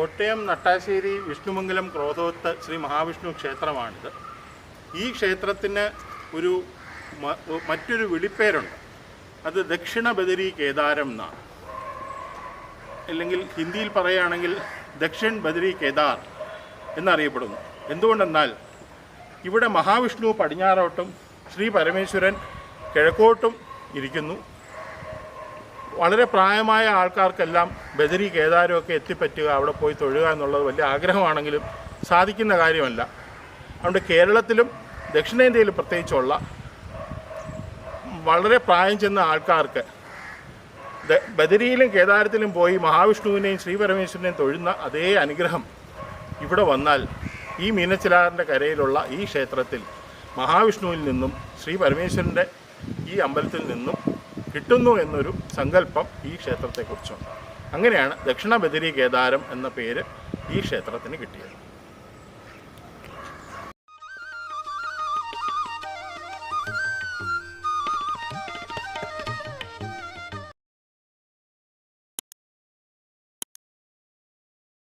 കോട്ടയം നട്ടാശ്ശേരി വിഷ്ണുമംഗലം ക്രോധോത്ത് ശ്രീ മഹാവിഷ്ണു ക്ഷേത്രമാണിത്. ഈ ക്ഷേത്രത്തിന് മറ്റൊരു വിളിപ്പേരുണ്ട്. അത് ദക്ഷിണ ബദരി കേദാരം എന്നാണ്. അല്ലെങ്കിൽ ഹിന്ദിയിൽ പറയുകയാണെങ്കിൽ ദക്ഷിൺ ബദരി കേദാർ എന്നറിയപ്പെടുന്നു. എന്തുകൊണ്ടെന്നാൽ ഇവിടെ മഹാവിഷ്ണു പടിഞ്ഞാറോട്ടും ശ്രീ പരമേശ്വരൻ കിഴക്കോട്ടും ഇരിക്കുന്നു. വളരെ പ്രായമായ ആൾക്കാർക്കെല്ലാം ബദരി കേദാരമൊക്കെ എത്തിപ്പറ്റുക, അവിടെ പോയി തൊഴുക എന്നുള്ളത് വലിയ ആഗ്രഹമാണെങ്കിലും സാധിക്കുന്ന കാര്യമല്ല. അതുകൊണ്ട് കേരളത്തിലും ദക്ഷിണേന്ത്യയിലും പ്രത്യേകിച്ചുള്ള വളരെ പ്രായം ചെന്ന ആൾക്കാർക്ക് ബദരിയിലും കേദാരത്തിലും പോയി മഹാവിഷ്ണുവിനെയും ശ്രീ പരമേശ്വരനെയും തൊഴുന്ന അതേ അനുഗ്രഹം ഇവിടെ വന്നാൽ ഈ മീനച്ചിലാറിൻ്റെ കരയിലുള്ള ഈ ക്ഷേത്രത്തിൽ മഹാവിഷ്ണുവിൽ നിന്നും ശ്രീ പരമേശ്വരൻ്റെ ഈ അമ്പലത്തിൽ നിന്നും കിട്ടുന്നു എന്നൊരു സങ്കല്പം ഈ ക്ഷേത്രത്തെക്കുറിച്ചുണ്ട്. അങ്ങനെയാണ് ദക്ഷിണ ബദരി കേദാരം എന്ന പേര് ഈ ക്ഷേത്രത്തിന് കിട്ടിയത്.